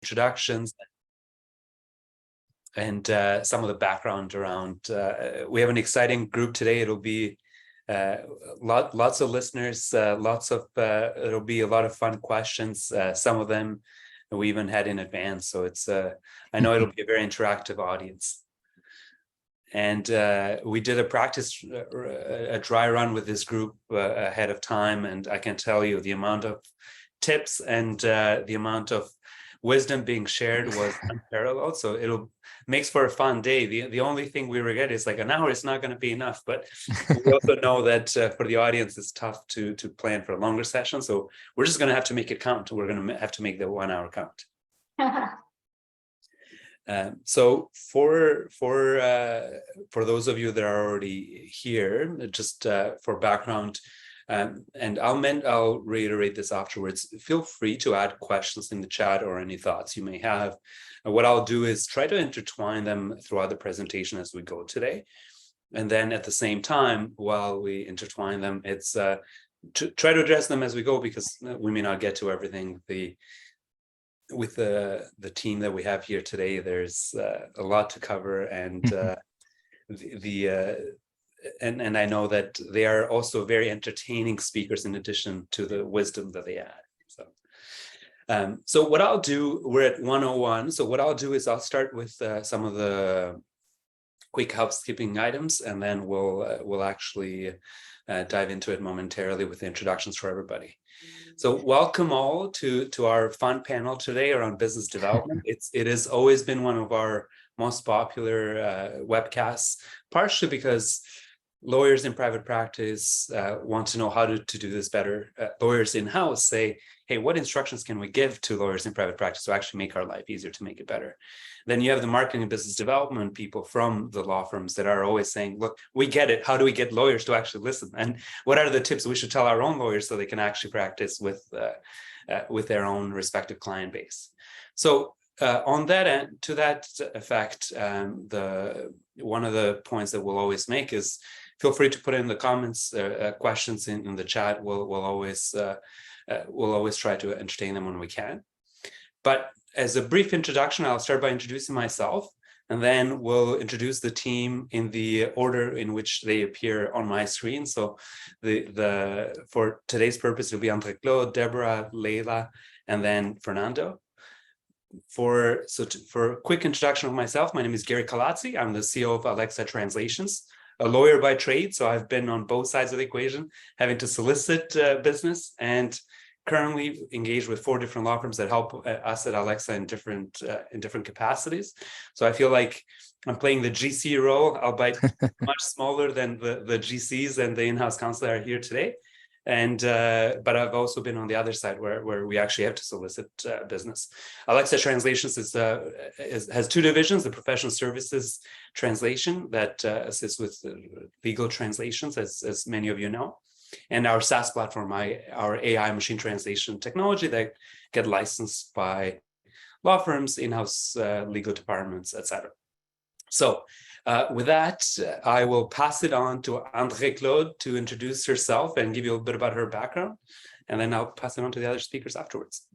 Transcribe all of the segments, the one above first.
introductions and some of the background around. We have an exciting group today. It'll be lots of listeners, it'll be a lot of fun questions. Some of them we even had in advance. So it's, I know it'll be a very interactive audience. And we did a dry run with this group ahead of time. And I can tell you the amount of tips and the amount of wisdom being shared was unparalleled. So it'll makes for a fun day. The only thing we regret is like an hour is not going to be enough. But we also know that for the audience, it's tough to plan for a longer session. So we're just going to have to make it count. We're going to have to make the 1 hour count. So for those of you that are already here, just for background, and I'll reiterate this afterwards. Feel free to add questions in the chat or any thoughts you may have. And what I'll do is try to intertwine them throughout the presentation as we go today. And then at the same time, while we intertwine them, it's to try to address them as we go, because we may not get to everything. With the team that we have here today, there's a lot to cover, and and I know that they are also very entertaining speakers in addition to the wisdom that they add. So what I'll do, we're at 101. So what I'll do is I'll start with some of the quick housekeeping items, and then we'll actually dive into it momentarily with the introductions for everybody. So welcome all to our fun panel today around business development. It has always been one of our most popular webcasts, partially because lawyers in private practice want to know how to do this better. Lawyers in-house say, hey, what instructions can we give to lawyers in private practice to actually make our life easier, to make it better? Then you have the marketing and business development people from the law firms that are always saying, look, we get it. How do we get lawyers to actually listen? And what are the tips we should tell our own lawyers so they can actually practice with their own respective client base? So on that end, to that effect, one of the points that we'll always make is feel free to put in the comments, questions in the chat. We'll always try to entertain them when we can. But as a brief introduction, I'll start by introducing myself, and then we'll introduce the team in the order in which they appear on my screen. So for today's purpose, it'll be André-Claude, Deborah, Leila, and then Fernando. For a quick introduction of myself, my name is Gary Kalazzi. I'm the CEO of Alexa Translations, a lawyer by trade. So I've been on both sides of the equation, having to solicit business, and currently engaged with 4 different law firms that help us at Alexa in different capacities. So I feel like I'm playing the GC role, albeit much smaller than the GCs and the in-house counsel that are here today. And but I've also been on the other side where we actually have to solicit business. Alexa Translations has 2 divisions: the professional services translation that assists with legal translations, as many of you know, and our SaaS platform, our AI machine translation technology that get licensed by law firms, in-house legal departments, etc. So with that, I will pass it on to André-Claude to introduce herself and give you a bit about her background, and then I'll pass it on to the other speakers afterwards.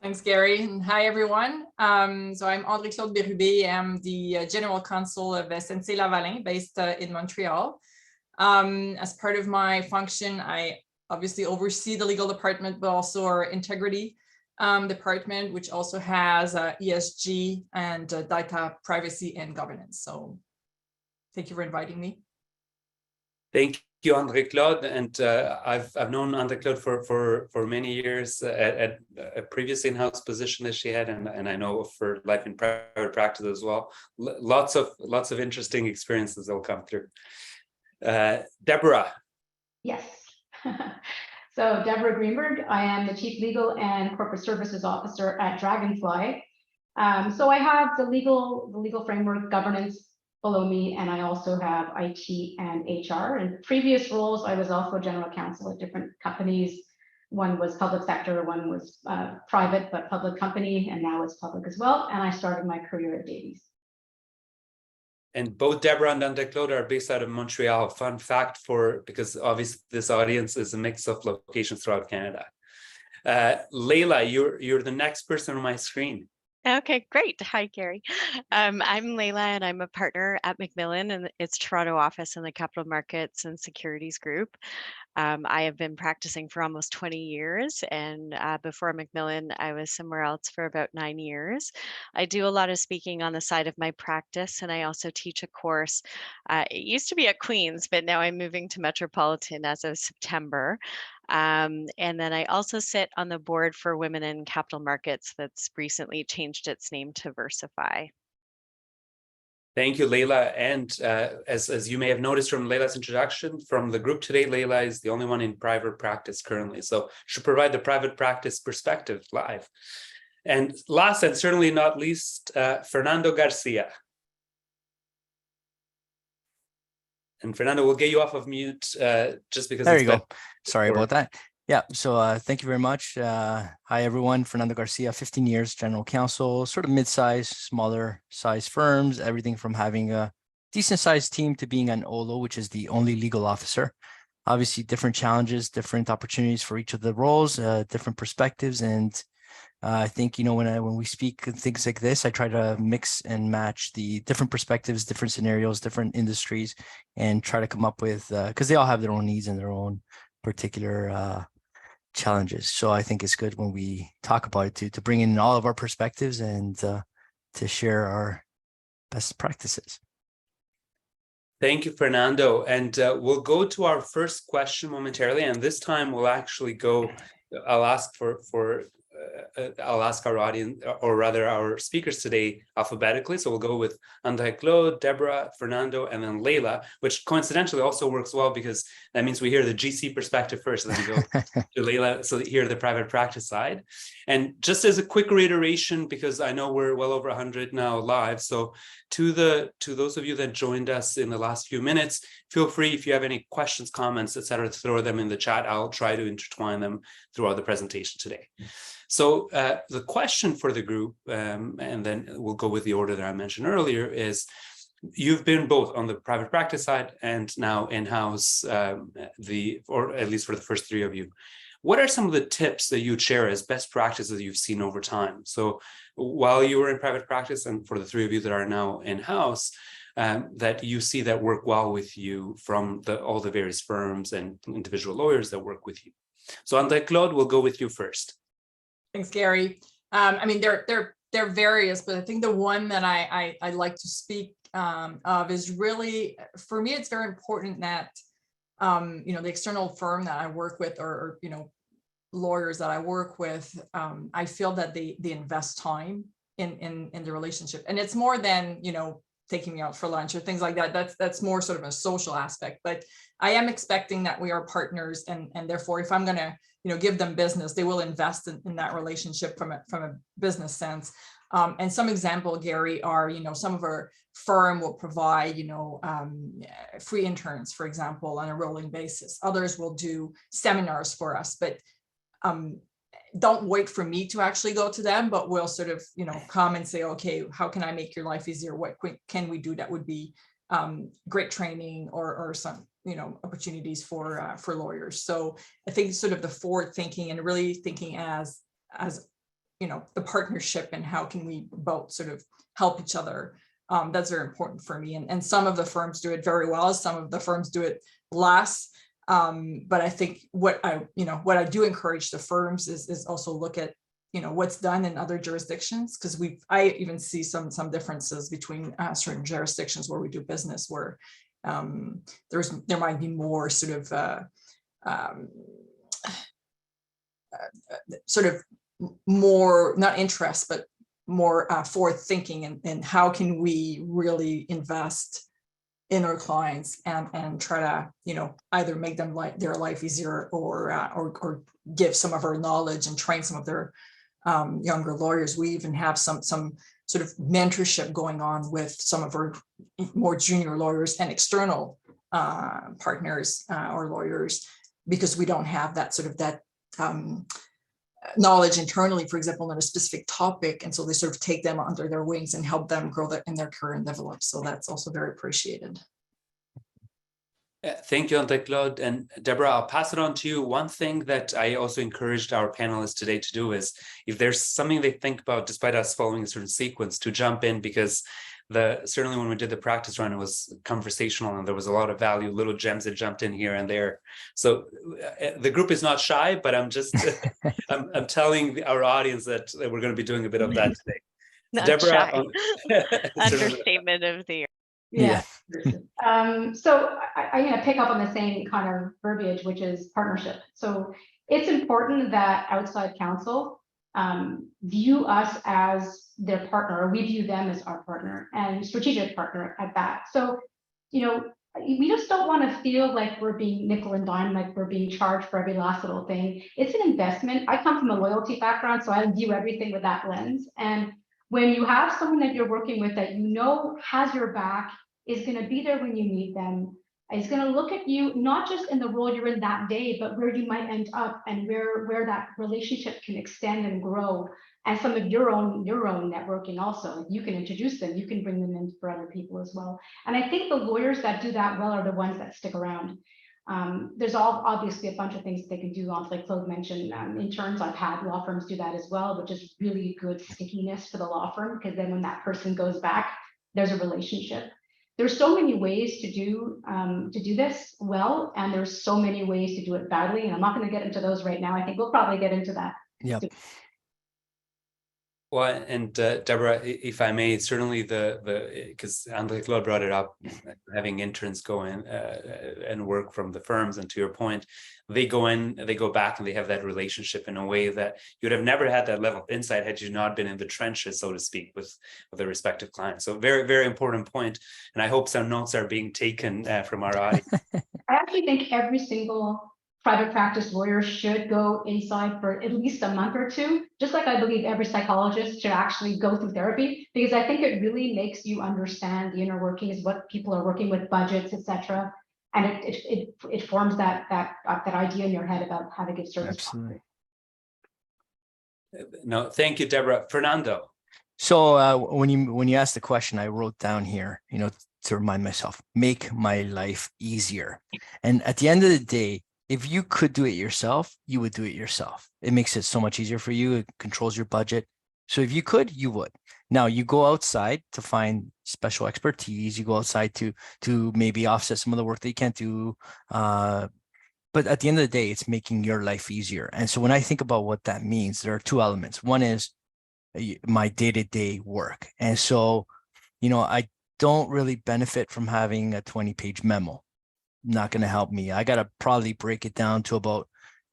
Thanks, Gary. And hi, everyone. So I'm André-Claude Bérubé. I'm the General Counsel of SNC-Lavalin, based in Montreal. As part of my function, I obviously oversee the legal department, but also our integrity department, which also has ESG and data privacy and governance. So thank you for inviting me. Thank you, André-Claude. And I've known André-Claude for many years at a previous in-house position that she had, and I know of her life in private practice as well. Lots of interesting experiences that will come through. Deborah. Yes. So Deborah Greenberg, I am the Chief Legal and Corporate Services Officer at Dragonfly. So I have the legal framework governance below me, and I also have IT and HR. In previous roles, I was also general counsel at different companies. One was public sector, one was private but public company, and now it's public as well. And I started my career at Davies. And both Deborah and André-Claude are based out of Montreal. Fun fact because obviously this audience is a mix of locations throughout Canada. Leila, you're the next person on my screen. Okay, great. Hi, Gary. I'm Leila, and I'm a partner at Macmillan and its Toronto office in the Capital Markets and Securities Group. I have been practicing for almost 20 years, and before Macmillan, I was somewhere else for about 9 years. I do a lot of speaking on the side of my practice, and I also teach a course. It used to be at Queen's, but now I'm moving to Metropolitan as of September. And then I also sit on the board for Women in Capital Markets that's recently changed its name to Versify. Thank you, Leila. And as you may have noticed from Leila's introduction, from the group today, Leila is the only one in private practice currently. So she'll provide the private practice perspective live. And last and certainly not least, Fernando Garcia. And Fernando, we'll get you off of mute just because there you go. Sorry about that. Yeah, so thank you very much. Hi, everyone. Fernando Garcia, 15 years general counsel, sort of mid-size, smaller size firms, everything from having a decent sized team to being an OLO, which is the only legal officer. Obviously, different challenges, different opportunities for each of the roles, different perspectives. And I think, when we speak things like this, I try to mix and match the different perspectives, different scenarios, different industries, and try to come up with, because they all have their own needs and their own particular challenges. So I think it's good when we talk about it to bring in all of our perspectives and to share our best practices. Thank you, Fernando. And we'll go to our first question momentarily. And this time we'll actually go, I'll ask I'll ask our audience, or rather our speakers today, alphabetically. So we'll go with André-Claude, Deborah, Fernando, and then Leila, which coincidentally also works well because that means we hear the GC perspective first, and then we go to Leila, so hear the private practice side. And just as a quick reiteration, because I know we're well over 100 now live, so to those of you that joined us in the last few minutes, feel free, if you have any questions, comments, etc., to throw them in the chat. I'll try to intertwine them throughout the presentation today. So the question for the group, and then we'll go with the order that I mentioned earlier, is you've been both on the private practice side and now in-house, or at least for the first three of you. What are some of the tips that you'd share as best practices you've seen over time? So while you were in private practice, and for the three of you that are now in-house, that you see that work well with you from all the various firms and individual lawyers that work with you. So André-Claude, we'll go with you first. Thanks, Gary. I mean, they're various, but I think the one that I like to speak of is really, for me, it's very important that, the external firm that I work with, or lawyers that I work with, I feel that they invest time in the relationship. And it's more than, taking me out for lunch or things like that. That's more sort of a social aspect, but I am expecting that we are partners, and therefore, if I'm going to, give them business, they will invest in that relationship from a business sense. And some example, Gary, are, some of our firm will provide, free interns, for example, on a rolling basis. Others will do seminars for us, but don't wait for me to actually go to them, but we'll sort of, come and say, okay, how can I make your life easier? What can we do that would be great training or some, opportunities for lawyers. So I think sort of the forward thinking and really thinking as the partnership and how can we both sort of help each other. That's very important for me. And some of the firms do it very well. Some of the firms do it less. But I think what I do encourage the firms is also look at, what's done in other jurisdictions, because I even see some differences between certain jurisdictions where we do business, where there might be more sort of more, not interest, but more forward thinking and how can we really invest in our clients and try to, either make them their life easier or give some of our knowledge and train some of their younger lawyers. We even have some sort of mentorship going on with some of our more junior lawyers and external partners or lawyers, because we don't have that sort of knowledge internally, for example, on a specific topic. And so they sort of take them under their wings and help them grow in their career and develop. So that's also very appreciated. Thank you, André-Claude. And Deborah, I'll pass it on to you. One thing that I also encouraged our panelists today to do is, if there's something they think about, despite us following a certain sequence, to jump in, because certainly when we did the practice run, it was conversational and there was a lot of value, little gems that jumped in here and there. So the group is not shy, but I'm just, I'm telling our audience that we're going to be doing a bit of that today. Not Deborah, shy. Understatement of the year. Yeah. So I'm going to pick up on the same kind of verbiage, which is partnership. So it's important that outside counsel view us as their partner, or we view them as our partner and strategic partner at that. So, you know, we just don't want to feel like we're being nickel and dime, like we're being charged for every last little thing. It's an investment. I come from a loyalty background, so I view everything with that lens. And when you have someone that you're working with that you know has your back, is going to be there when you need them, is going to look at you not just in the role you're in that day, but where you might end up and where that relationship can extend and grow, and some of your own networking also. You can introduce them, you can bring them in for other people as well. And I think the lawyers that do that well are the ones that stick around. There's obviously a bunch of things they can do, like Claude mentioned. Interns, I've had law firms do that as well, which is really good stickiness for the law firm, because then when that person goes back, there's a relationship. There's so many ways to do this well, and there's so many ways to do it badly. And I'm not going to get into those right now. I think we'll probably get into that. Yep. Well, and Deborah, if I may, certainly because André-Claude brought it up, having interns go in and work from the firms, and to your point, they go in, they go back, and they have that relationship in a way that you'd have never had that level of insight had you not been in the trenches, so to speak, with the respective clients. So very, very important point, and I hope some notes are being taken from our audience. I actually think every single private practice lawyer should go inside for at least a month or two, just like I believe every psychologist should actually go through therapy, because I think it really makes you understand the inner workings, what people are working with, budgets, etc. And it forms that idea in your head about how to give service. Absolutely. No, thank you, Deborah. Fernando. So when you asked the question, I wrote down here, to remind myself, make my life easier. And at the end of the day, if you could do it yourself, you would do it yourself. It makes it so much easier for you. It controls your budget. So if you could, you would. Now you go outside to find special expertise. You go outside to maybe offset some of the work that you can't do. But at the end of the day, it's making your life easier. And so when I think about what that means, there are two elements. One is my day-to-day work. And so, I don't really benefit from having a 20-page memo. Not going to help me. I got to probably break it down to about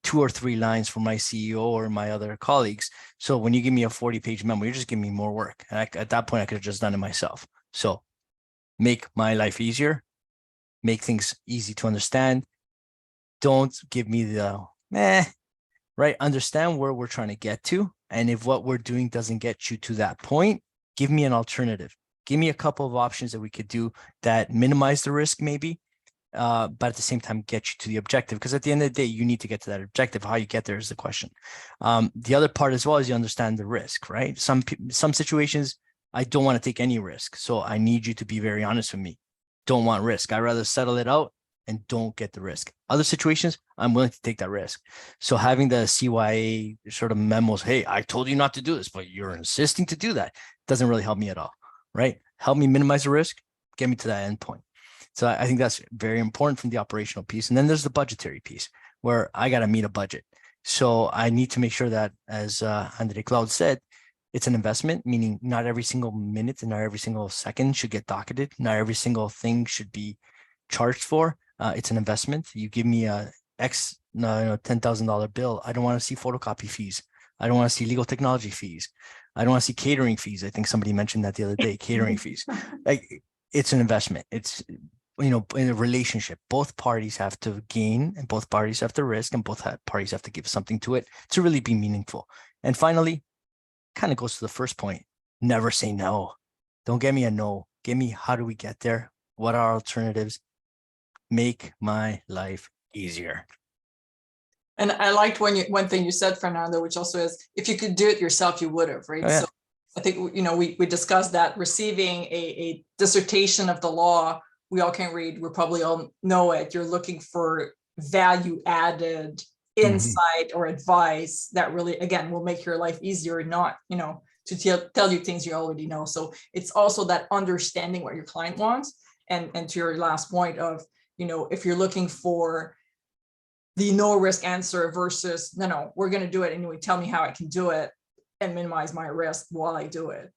2 or 3 lines for my CEO or my other colleagues. So when you give me a 40-page memo, you're just giving me more work. And at that point, I could have just done it myself. So make my life easier, make things easy to understand. Don't give me the right? Understand where we're trying to get to. And if what we're doing doesn't get you to that point, give me an alternative. Give me a couple of options that we could do that minimize the risk maybe, but at the same time get you to the objective. Because at the end of the day, you need to get to that objective. How you get there is the question. The other part as well is you understand the risk, right? Some situations, I don't want to take any risk. So I need you to be very honest with me. Don't want risk. I'd rather settle it out and don't get the risk. Other situations, I'm willing to take that risk. So having the CYA sort of memos, hey, I told you not to do this, but you're insisting to do that, doesn't really help me at all, right? Help me minimize the risk, get me to that endpoint. So I think that's very important from the operational piece. And then there's the budgetary piece where I got to meet a budget. So I need to make sure that, as André-Claude said, it's an investment, meaning not every single minute and not every single second should get docketed. Not every single thing should be charged for. It's an investment. You give me a $10,000 bill. I don't want to see photocopy fees. I don't want to see legal technology fees. I don't want to see catering fees. I think somebody mentioned that the other day, catering fees. Like, it's an investment. It's, in a relationship, both parties have to gain and both parties have to risk and both parties have to give something to it to really be meaningful. And finally, kind of goes to the first point, never say no. Don't give me a no. Give me, how do we get there? What are alternatives? Make my life easier. And I liked one thing you said, Fernando, which also is, if you could do it yourself, you would have, right? Oh, yeah. So I think, we discussed that receiving a dissertation of the law we all can read, we probably all know it. You're looking for value added insight or advice that really, again, will make your life easier and not, to tell you things you already know. So it's also that understanding what your client wants. And to your last point of, if you're looking for the no risk answer versus, no, we're going to do it anyway, tell me how I can do it and minimize my risk while I do it,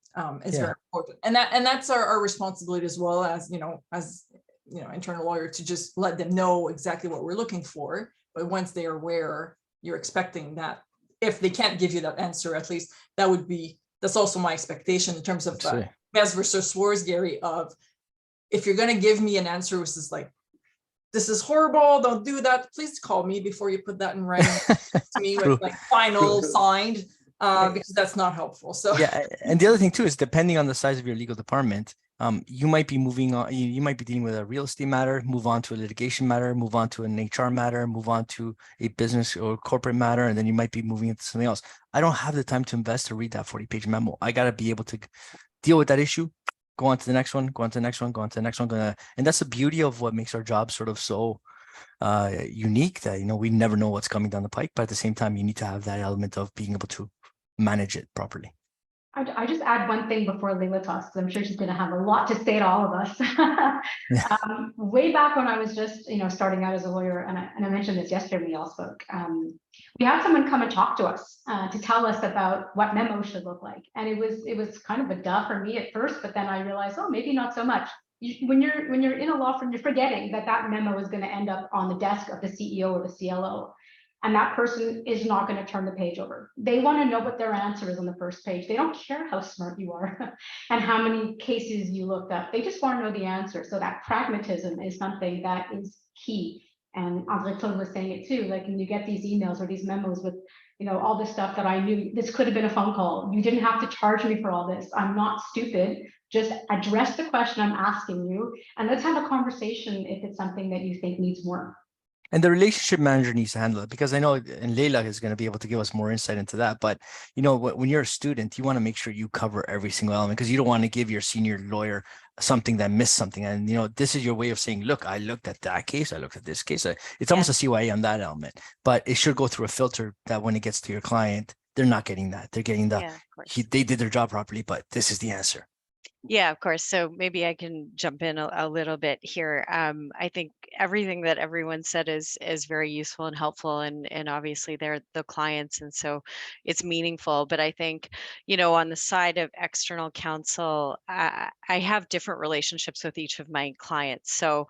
is very important. And that's our responsibility as well as, internal lawyer, to just let them know exactly what we're looking for. But once they are aware, you're expecting that if they can't give you that answer, at least that's also my expectation in terms of best versus worst, Gary, of if you're going to give me an answer which is like, this is horrible, don't do that, please call me before you put that in writing to me with like final signed, because that's not helpful. So yeah, and the other thing too is depending on the size of your legal department, you might be moving on, you might be dealing with a real estate matter, move on to a litigation matter, move on to an HR matter, move on to a business or corporate matter, and then you might be moving into something else. I don't have the time to invest to read that 40-page memo. I got to be able to deal with that issue, go on to the next one, go on to the next one, go on to the next one. And that's the beauty of what makes our job sort of so unique that, we never know what's coming down the pike, but at the same time, you need to have that element of being able to manage it properly. I just add one thing before Leila talks, because I'm sure she's going to have a lot to say to all of us. Way back when I was just, starting out as a lawyer, and I mentioned this yesterday when we all spoke, we had someone come and talk to us to tell us about what memos should look like. And it was kind of a duh for me at first, but then I realized, oh, maybe not so much. When you're in a law firm, you're forgetting that memo is going to end up on the desk of the CEO or the CLO. And that person is not going to turn the page over. They want to know what their answer is on the first page. They don't care how smart you are and how many cases you looked up. They just want to know the answer. So that pragmatism is something that is key. And André was saying it too, like when you get these emails or these memos with, all this stuff that I knew, this could have been a phone call. You didn't have to charge me for all this. I'm not stupid. Just address the question I'm asking you. And let's have a conversation if it's something that you think needs more. And the relationship manager needs to handle it, because I know, and Leila is going to be able to give us more insight into that. But, when you're a student, you want to make sure you cover every single element, because you don't want to give your senior lawyer something that missed something. And, this is your way of saying, look, I looked at that case. I looked at this case. It's almost a CYA on that element, but it should go through a filter that when it gets to your client, they're not getting that. They're getting they did their job properly, but this is the answer. Yeah, of course. So maybe I can jump in a little bit here. I think everything that everyone said is very useful and helpful, and obviously they're the clients, and so it's meaningful. But I think, on the side of external counsel, I have different relationships with each of my clients. So,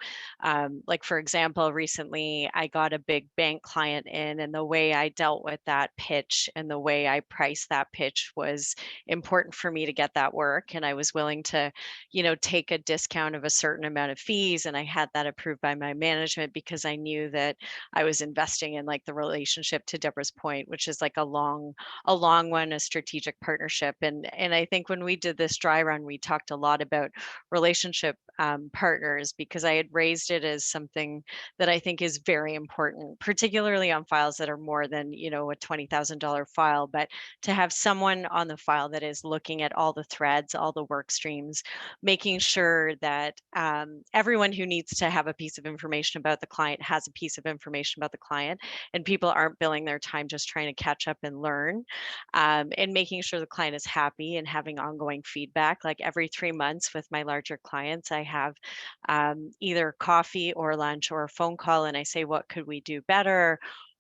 like for example, recently I got a big bank client in, and the way I dealt with that pitch and the way I priced that pitch was important for me to get that work, and I was willing to, take a discount of a certain amount of fees. And I had that approved by my management because I knew that I was investing in like the relationship, to Deborah's point, which is like a long one, a strategic partnership. And I think when we did this dry run, we talked a lot about relationship partners, because I had raised it as something that I think is very important, particularly on files that are more than, a $20,000 file, but to have someone on the file that is looking at all the threads, all the work streams, making sure that everyone who needs to have a piece of information about the client has a piece of information about the client, and people aren't billing their time just trying to catch up and learn, and making sure the client is happy and having ongoing feedback. Like every 3 months with my larger clients, I have either coffee or lunch or a phone call, and I say, what could we do better?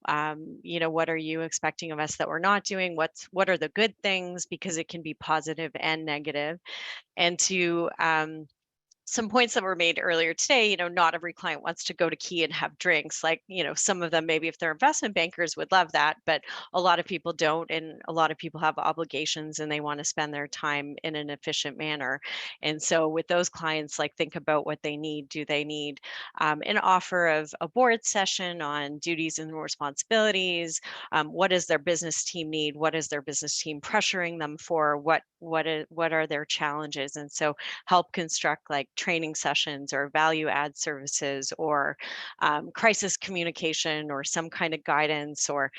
What are you expecting of us that we're not doing? What are the good things? Because it can be positive and negative. And to some points that were made earlier today, not every client wants to go to Key and have drinks. Like, some of them, maybe if they're investment bankers, would love that, but a lot of people don't. And a lot of people have obligations and they want to spend their time in an efficient manner. And so with those clients, like think about what they need. Do they need an offer of a board session on duties and responsibilities? What does their business team need? What is their business team pressuring them for? What what are their challenges, and so help construct like training sessions or value add services or crisis communication or some kind of guidance, or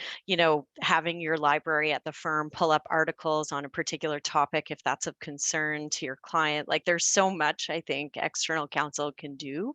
having your library at the firm pull up articles on a particular topic if that's of concern to your client. Like there's so much I think external counsel can do,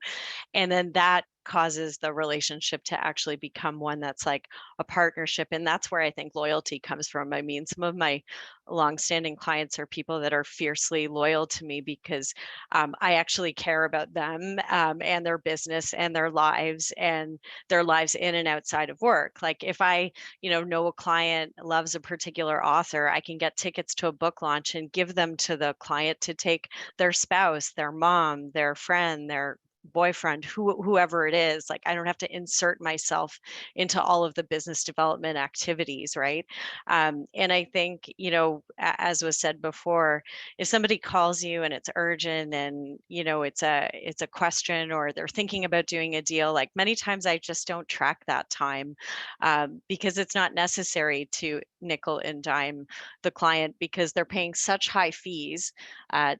and then that causes the relationship to actually become one that's like a partnership. And that's where I think loyalty comes from. I mean, some of my longstanding clients are people that are fiercely loyal to me because I actually care about them and their business and their lives in and outside of work. Like if I, know a client loves a particular author, I can get tickets to a book launch and give them to the client to take their spouse, their mom, their friend, their boyfriend, whoever it is. Like I don't have to insert myself into all of the business development activities, right? And I think, as was said before, if somebody calls you and it's urgent and it's a question, or they're thinking about doing a deal, like many times I just don't track that time because it's not necessary to nickel and dime the client, because they're paying such high fees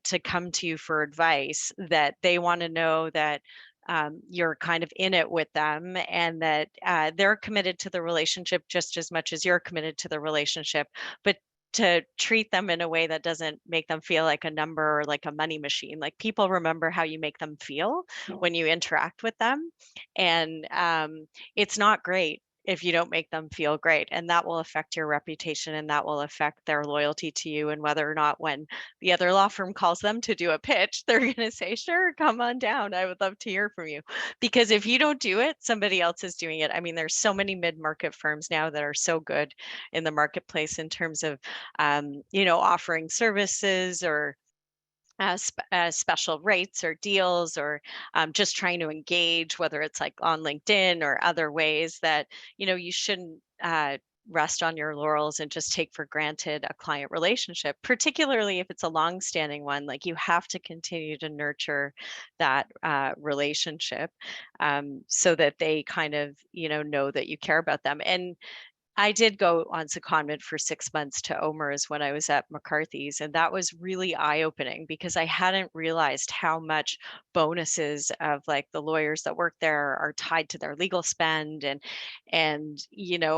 to come to you for advice that they want to know that you're kind of in it with them, and that they're committed to the relationship just as much as you're committed to the relationship, but to treat them in a way that doesn't make them feel like a number or like a money machine. Like people remember how you make them feel when you interact with them. And it's not great if you don't make them feel great, and that will affect your reputation, and that will affect their loyalty to you, and whether or not when the other law firm calls them to do a pitch, they're going to say, sure, come on down, I would love to hear from you. Because if you don't do it, somebody else is doing it. I mean, there's so many mid-market firms now that are so good in the marketplace in terms of offering services or special rates or deals, or just trying to engage, whether it's like on LinkedIn or other ways, that you shouldn't rest on your laurels and just take for granted a client relationship, particularly if it's a long-standing one. Like you have to continue to nurture that relationship so that they kind of know that you care about them. And I did go on secondment for 6 months to OMERS when I was at McCarthy's, and that was really eye-opening because I hadn't realized how much bonuses of like the lawyers that work there are tied to their legal spend, and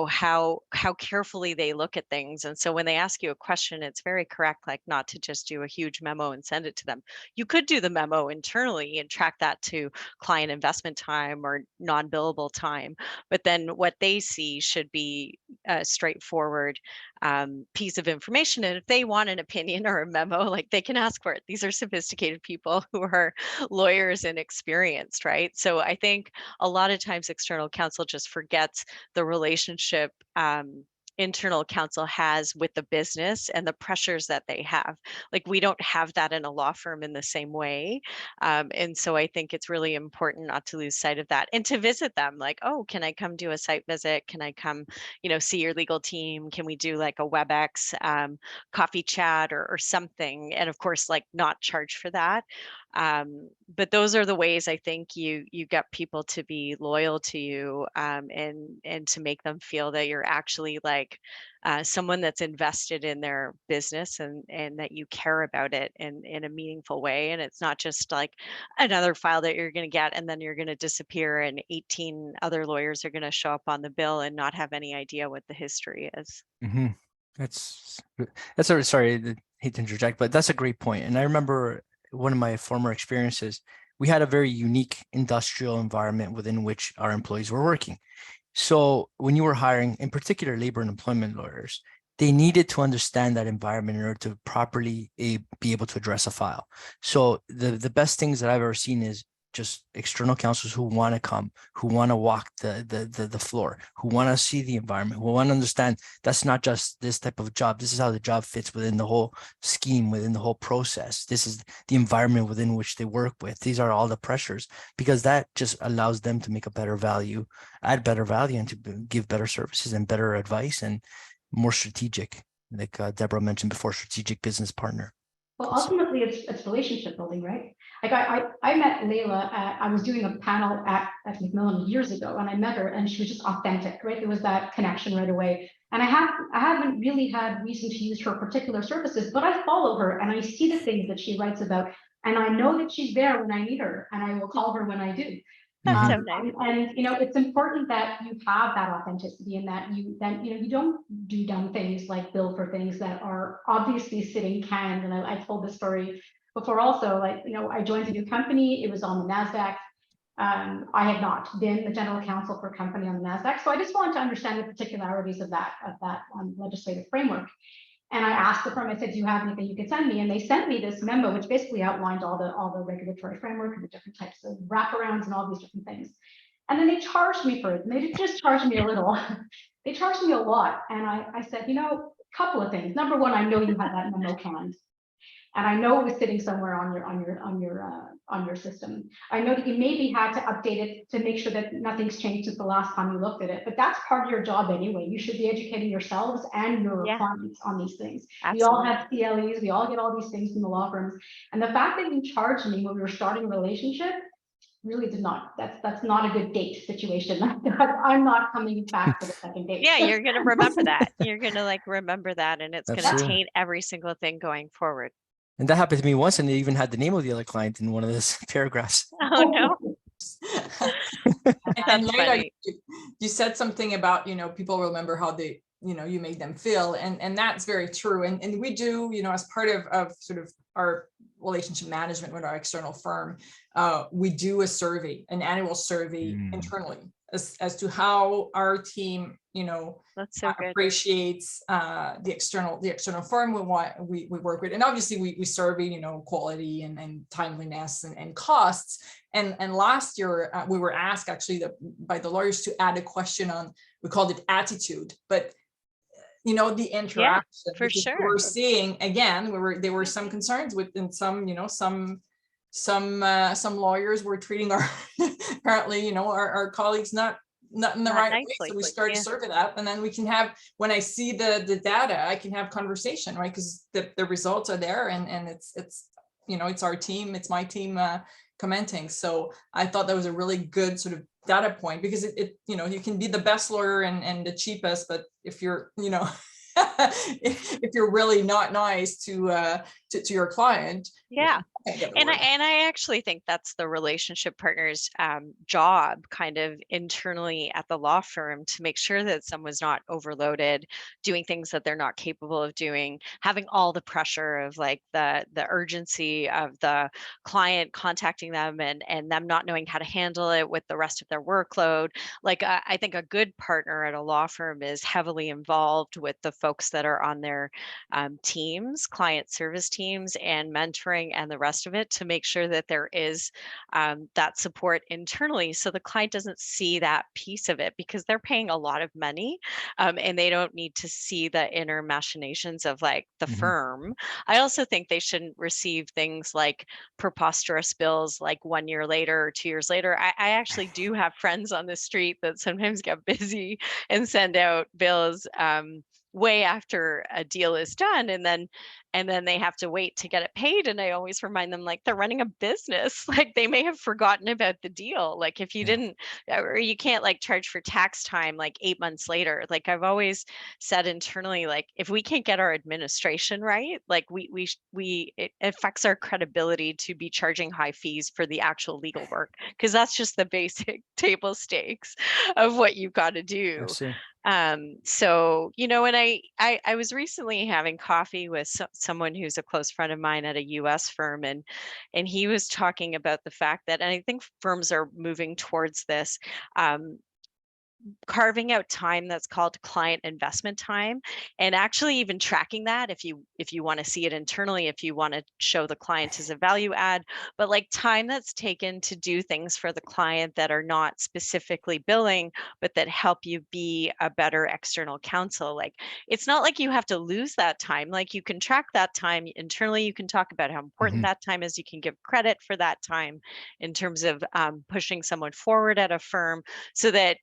how carefully they look at things. And so when they ask you a question, it's very correct, like not to just do a huge memo and send it to them. You could do the memo internally and track that to client investment time or non-billable time, but then what they see should be a straightforward piece of information. And if they want an opinion or a memo, like they can ask for it. These are sophisticated people who are lawyers and experienced, right? So I think a lot of times external counsel just forgets the relationship internal counsel has with the business and the pressures that they have. Like we don't have that in a law firm in the same way. And so I think it's really important not to lose sight of that and to visit them. Like, oh, can I come do a site visit? Can I come, see your legal team? Can we do like a WebEx coffee chat or something? And of course, like not charge for that. But those are the ways I think you get people to be loyal to you and to make them feel that you're actually like someone that's invested in their business and that you care about it in a meaningful way. And it's not just like another file that you're going to get and then you're going to disappear and 18 other lawyers are going to show up on the bill and not have any idea what the history is. Mm-hmm. That's sorry, I hate to interject, but that's a great point. And I remember one of my former experiences, we had a very unique industrial environment within which our employees were working. So when you were hiring, in particular, labor and employment lawyers, they needed to understand that environment in order to properly be able to address a file. So the best things that I've ever seen is just external counsels who want to come, who want to walk the floor, who want to see the environment, who want to understand that's not just this type of job. This is how the job fits within the whole scheme, within the whole process. This is the environment within which they work with. These are all the pressures, because that just allows them to make a better value, add better value, and to give better services and better advice and more strategic, like Deborah mentioned before, strategic business partner. Well, ultimately, it's relationship building, right? Like I met Layla I was doing a panel at Macmillan years ago, and I met her, and she was just authentic, right? There was that connection right away. And I haven't really had reason to use her particular services, but I follow her and I see the things that she writes about. And I know that she's there when I need her, and I will call her when I do. That's so nice. And it's important that you have that authenticity, and that you don't do dumb things like bill for things that are obviously sitting canned. And I told this story before also, like, I joined a new company. It was on the NASDAQ. I had not been the general counsel for a company on the NASDAQ. So I just wanted to understand the particularities of that legislative framework. And I asked the firm, I said, do you have anything you could send me? And they sent me this memo, which basically outlined all the regulatory framework and the different types of wraparounds and all these different things. And then they charged me for it. And they didn't just charge me a little, they charged me a lot. And I said, a couple of things. Number one, I know you had that memo canned. And I know it was sitting somewhere on your system. I know that you maybe had to update it to make sure that nothing's changed since the last time you looked at it, but that's part of your job anyway. You should be educating yourselves and your clients on these things. Absolutely. We all have CLEs, we all get all these things from the law firms. And the fact that you charged me when we were starting a relationship really did not, that's not a good date situation. I'm not coming back for the second date. Yeah, you're going to remember that. You're going to remember that, and it's going to taint every single thing going forward. And that happened to me once, and they even had the name of the other client in one of those paragraphs. Oh, no. And Leila, you said something about, people remember how they, you made them feel. And that's very true. And we do, as part of sort of our relationship management with our external firm, we do a survey, an annual survey internally as to how our team, that's so appreciates the external firm we work with. And obviously we survey, quality and timeliness and costs. And last year we were asked actually by the lawyers to add a question on, we called it attitude, but the interaction. For sure. We're seeing again, there were some concerns with, and some lawyers were treating our apparently our colleagues not in the right way. So we started to survey that, and then we can have, when I see the data, I can have conversation, right? Because the results are there, and it's it's our team, it's my team commenting. So I thought that was a really good sort of data point, because it you can be the best lawyer and the cheapest, but if you're if you're really not nice to your client. Yeah. And I actually think that's the relationship partner's job, kind of internally at the law firm, to make sure that someone's not overloaded, doing things that they're not capable of doing, having all the pressure of the urgency of the client contacting them and them not knowing how to handle it with the rest of their workload. I think a good partner at a law firm is heavily involved with the folks that are on their teams, client service teams, and mentoring and the rest of it, to make sure that there is that support internally, so the client doesn't see that piece of it, because they're paying a lot of money and they don't need to see the inner machinations of the firm. I also think they shouldn't receive things like preposterous bills 1 year later or 2 years later. I actually do have friends on the street that sometimes get busy and send out bills way after a deal is done, and then they have to wait to get it paid. And I always remind them, they're running a business. They may have forgotten about the deal. If you didn't, or you can't charge for tax time 8 months later. I've always said internally, if we can't get our administration right, it affects our credibility to be charging high fees for the actual legal work, because that's just the basic table stakes of what you've got to do. So, and I was recently having coffee with someone who's a close friend of mine at a US firm, and he was talking about the fact that, and I think firms are moving towards this, carving out time that's called client investment time, and actually even tracking that if you want to see it internally, if you want to show the client as a value add, but time that's taken to do things for the client that are not specifically billing, but that help you be a better external counsel. It's not like you have to lose that time. You can track that time internally. You can talk about how important that time is. You can give credit for that time in terms of pushing someone forward at a firm, so that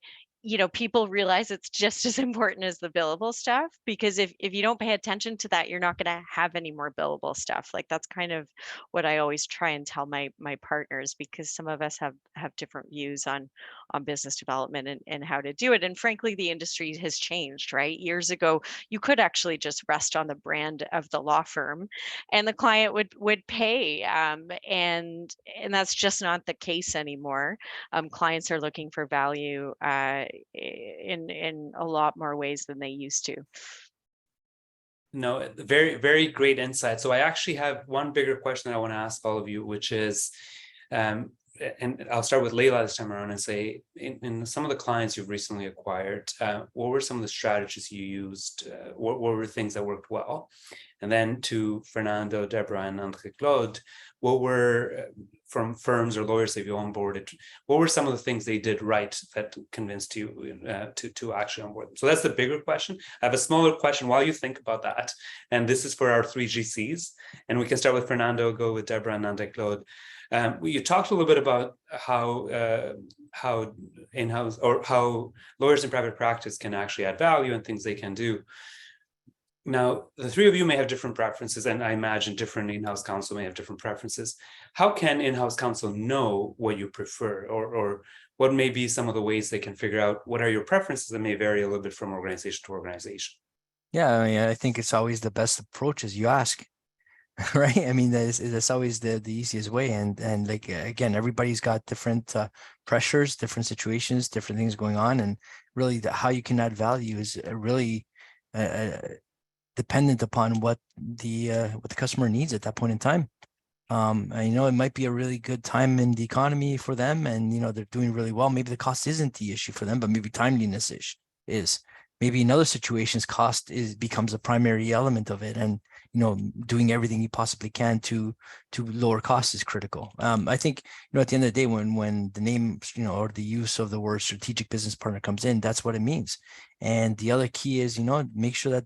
people realize it's just as important as the billable stuff, because if you don't pay attention to that, you're not going to have any more billable stuff. That's kind of what I always try and tell my partners, because some of us have different views on on business development and how to do it. And frankly, the industry has changed, right? Years ago, you could actually just rest on the brand of the law firm and the client would pay. And that's just not the case anymore. Clients are looking for value in a lot more ways than they used to. No, very, very great insight. So I actually have one bigger question that I want to ask all of you, which is, and I'll start with Leila this time around and say, in some of the clients you've recently acquired, what were some of the strategies you used? What were things that worked well? And then to Fernando, Deborah, and André-Claude, what were, from firms or lawyers that you onboarded, what were some of the things they did right that convinced you to actually onboard them? So that's the bigger question. I have a smaller question while you think about that. And this is for our 3 GCs. And we can start with Fernando, go with Deborah and André-Claude. You talked a little bit about how in-house or how lawyers in private practice can actually add value and things they can do. Now, the 3 of you may have different preferences, and I imagine different in-house counsel may have different preferences. How can in-house counsel know what you prefer, or what may be some of the ways they can figure out what are your preferences that may vary a little bit from organization to organization? Yeah, I mean, I think it's always the best approach is you ask, right? I mean, that's always the easiest way. And like, again, everybody's got different pressures, different situations, different things going on. And really how you can add value is really dependent upon what the customer needs at that point in time. I know it might be a really good time in the economy for them, and they're doing really well. Maybe the cost isn't the issue for them, but maybe timeliness is. Maybe in other situations, cost becomes a primary element of it, and doing everything you possibly can to lower costs is critical. I think at the end of the day, when the name or the use of the word strategic business partner comes in, that's what it means. And the other key is make sure that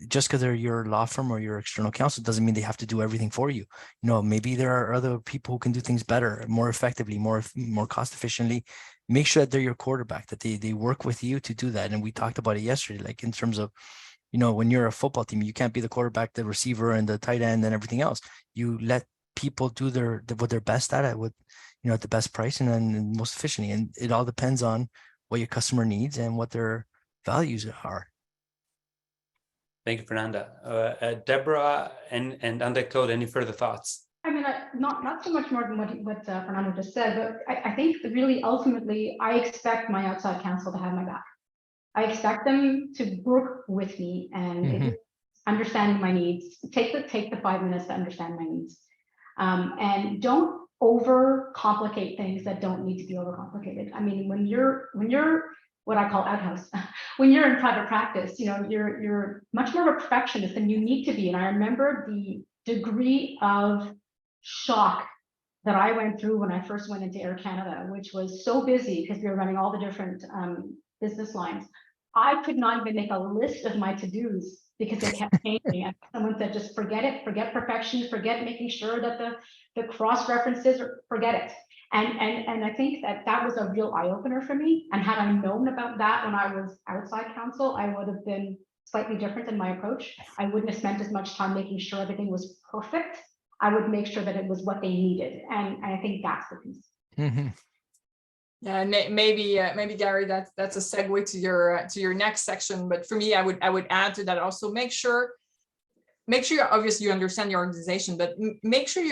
just because they're your law firm or your external counsel doesn't mean they have to do everything for you. Maybe there are other people who can do things better, more effectively, more cost efficiently. Make sure that they're your quarterback, that they work with you to do that. And we talked about it yesterday, like in terms of, when you're a football team, you can't be the quarterback, the receiver, and the tight end and everything else. You let people do what they're best at with, at the best price and then most efficiently. And it all depends on what your customer needs and what their values are. Thank you, Fernanda. Deborah and André-Claude, any further thoughts? I mean, not so much more than what Fernando just said, but I think that really ultimately, I expect my outside counsel to have my back. I expect them to work with me and understand my needs. Take the 5 minutes to understand my needs, and don't overcomplicate things that don't need to be overcomplicated. I mean, when you're what I call outhouse, when you're in private practice, you're much more of a perfectionist than you need to be. And I remember the degree of shock that I went through when I first went into Air Canada, which was so busy because we were running all the different business lines. I could not even make a list of my to-dos because they kept changing. And someone said, just forget it, forget perfection, forget making sure that the cross references, forget it. And I think that was a real eye-opener for me. And had I known about that when I was outside counsel, I would have been slightly different in my approach. I wouldn't have spent as much time making sure everything was perfect. I would make sure that it was what they needed. And I think that's the piece. Mm-hmm. Yeah, and maybe Gary, that's a segue to your next section. But for me, I would add to that also, make sure obviously you understand your organization, but make sure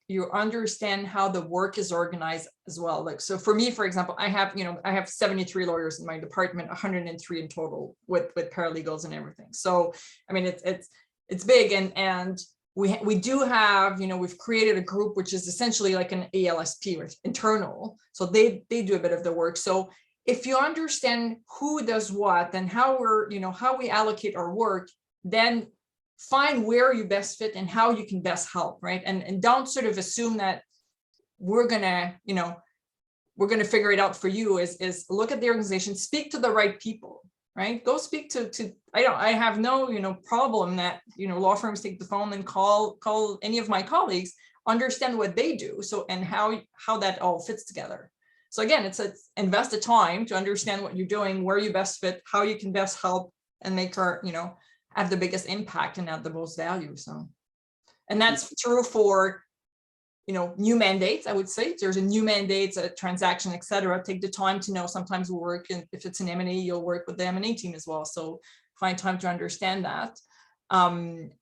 you understand how the work is organized as well. Like, so for me, for example, I have 73 lawyers in my department, 103 in total with paralegals and everything. So I mean, it's big, and we do have, we've created a group which is essentially like an ALSP, or internal. So they do a bit of the work. So if you understand who does what and how how we allocate our work, then find where you best fit and how you can best help, right? And don't sort of assume that we're gonna figure it out for you. Is look at the organization, speak to the right people, right? Go speak to I have no problem that law firms take the phone and call any of my colleagues, understand what they do, so and how that all fits together. So again, it's invest the time to understand what you're doing, where you best fit, how you can best help, and make her have the biggest impact and add the most value. So, and that's true for new mandates, I would say. If there's a new mandate, a transaction, etc. Take the time to know. Sometimes we'll work, and if it's an M&A, you'll work with the M&A team as well. So find time to understand that. And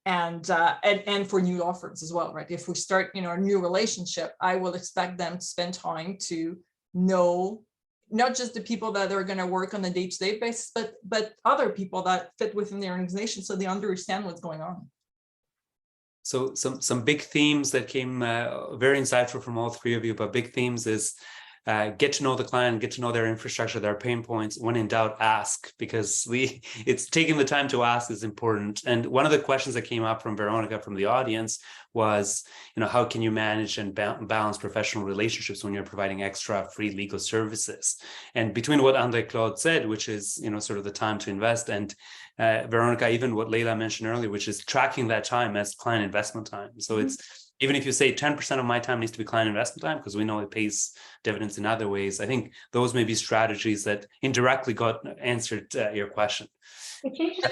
for new law firms as well, right? If we start, a new relationship, I will expect them to spend time to know not just the people that are going to work on a day-to-day basis, but other people that fit within their organization, so they understand what's going on. So some big themes that came very insightful from all three of you, but big themes is get to know the client, get to know their infrastructure, their pain points. When in doubt, ask, because it's taking the time to ask is important. And one of the questions that came up from Veronica from the audience was, how can you manage and balance professional relationships when you're providing extra free legal services? And between what André-Claude said, which is, sort of the time to invest, and Veronica, even what Leila mentioned earlier, which is tracking that time as client investment time. So it's, even if you say 10% of my time needs to be client investment time, because we know it pays dividends in other ways, I think those may be strategies that indirectly answered your question. It changes.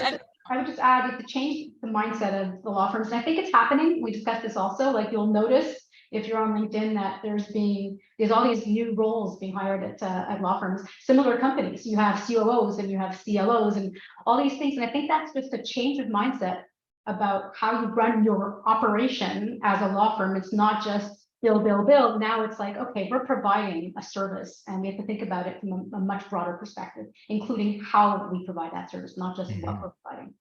I would just add, it changed the mindset of the law firms. And I think it's happening. We discussed this also. Like, you'll notice if you're on LinkedIn that there's all these new roles being hired at law firms, similar companies. You have COOs and you have CLOs and all these things. And I think that's just a change of mindset about how you run your operation as a law firm. It's not just bill. Now it's like, okay, we're providing a service, and we have to think about it from a much broader perspective, including how we provide that service, not just what we're providing.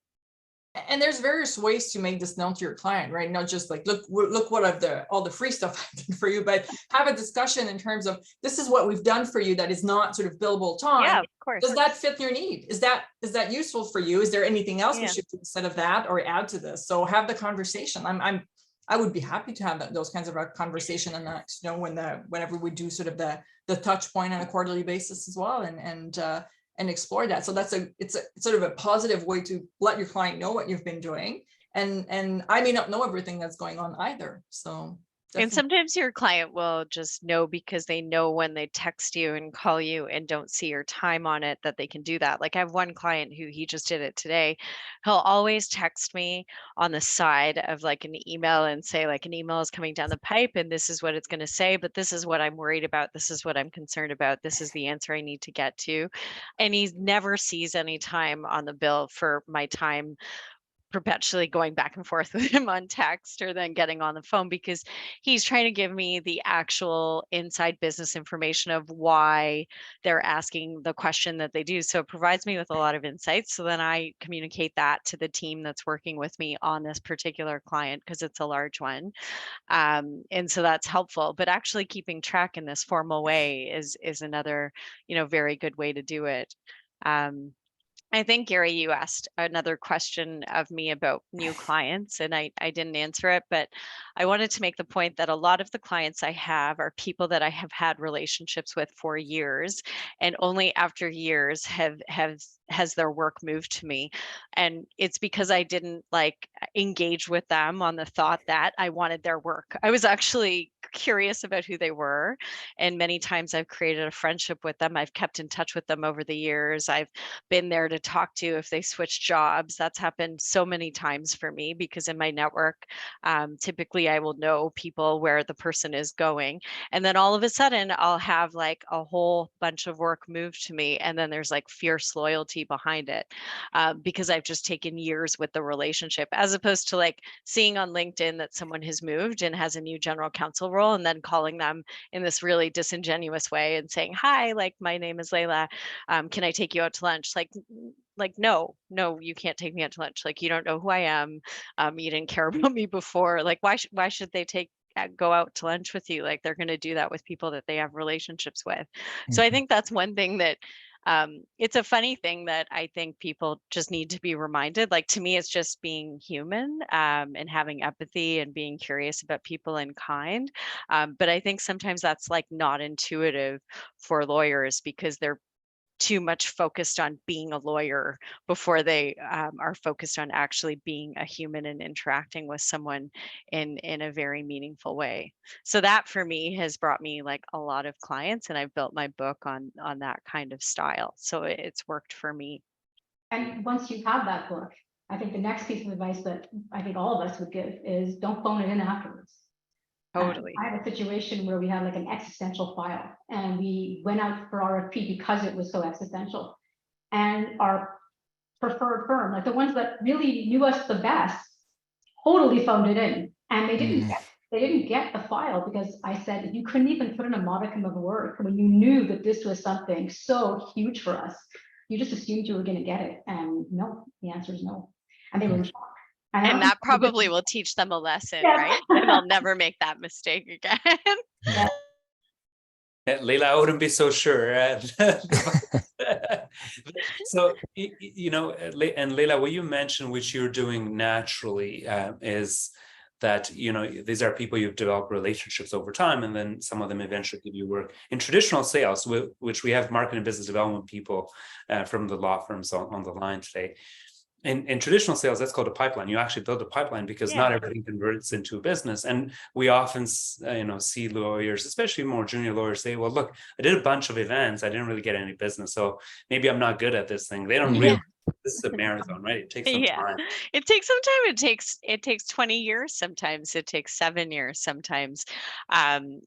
And there's various ways to make this known to your client, right? Not just like, look what all the free stuff I've done for you, but have a discussion in terms of, this is what we've done for you that is not sort of billable time. Yeah, of course. Does that fit your need? Is that useful for you? Is there anything else we should do instead of that, or add to this? So have the conversation. I would be happy to have those kinds of conversation, and that, whenever we do sort of the touch point on a quarterly basis as well, and explore that. So it's sort of a positive way to let your client know what you've been doing. And I may not know everything that's going on either. So definitely. And sometimes your client will just know, because they know when they text you and call you and don't see your time on it, that they can do that. Like, I have one client who, he just did it today. He'll always text me on the side of like an email and say, like, an email is coming down the pipe and this is what it's going to say, but this is what I'm worried about. This is what I'm concerned about. This is the answer I need to get to. And he never sees any time on the bill for my time perpetually going back and forth with him on text or then getting on the phone, because he's trying to give me the actual inside business information of why they're asking the question that they do. So it provides me with a lot of insights. So then I communicate that to the team that's working with me on this particular client, because it's a large one. And so that's helpful, but actually keeping track in this formal way is another, very good way to do it. I think, Gary, you asked another question of me about new clients, and I didn't answer it, but I wanted to make the point that a lot of the clients I have are people that I have had relationships with for years, and only after years has their work moved to me. And it's because I didn't engage with them on the thought that I wanted their work. I was actually curious about who they were. And many times I've created a friendship with them. I've kept in touch with them over the years. I've been there to talk to if they switch jobs. That's happened so many times for me, because in my network, typically I will know people where the person is going. And then all of a sudden I'll have like a whole bunch of work moved to me. And then there's like fierce loyalty behind it, because I've just taken years with the relationship, as opposed to like seeing on LinkedIn that someone has moved and has a new general counsel role, and then calling them in this really disingenuous way and saying, hi, like, my name is Leila. Can I take you out to lunch? Like, no, you can't take me out to lunch. Like, you don't know who I am. You didn't care about me before. Like, why should they go out to lunch with you? Like, they're going to do that with people that they have relationships with. So I think that's one thing that it's a funny thing that I think people just need to be reminded. Like, to me, it's just being human, and having empathy and being curious about people and kind. But I think sometimes that's like not intuitive for lawyers, because they're too much focused on being a lawyer before they are focused on actually being a human and interacting with someone in a very meaningful way. So that for me has brought me like a lot of clients, and I've built my book on that kind of style. So it's worked for me. And once you have that book, I think the next piece of advice that I think all of us would give is don't phone it in afterwards. Totally. I had a situation where we had like an existential file, and we went out for RFP because it was so existential. And our preferred firm, like the ones that really knew us the best, totally phoned it in, and they didn't get the file because I said you couldn't even put in a modicum of work when you knew that this was something so huge for us. You just assumed you were going to get it, and no, the answer is no. And they were in shock. And that probably will teach them a lesson, Yeah. right? And they'll never make that mistake again. Yeah. Leila, I wouldn't be so sure. So, you know, and Leila, what you mentioned, which you're doing naturally, is that, you know, these are people you've developed relationships over time, and then some of them eventually give you work. In traditional sales, which we have marketing and business development people from the law firms on the line today. In traditional sales, that's called a pipeline. You actually build a pipeline because not everything converts into a business. And we often, you know, see lawyers, especially more junior lawyers, say, "Well, look, I did a bunch of events. I didn't really get any business, so maybe I'm not good at this thing." They don't really. This is a marathon, right? It takes some time. It takes some time. It takes 20 years. Sometimes it takes 7 years. Sometimes, and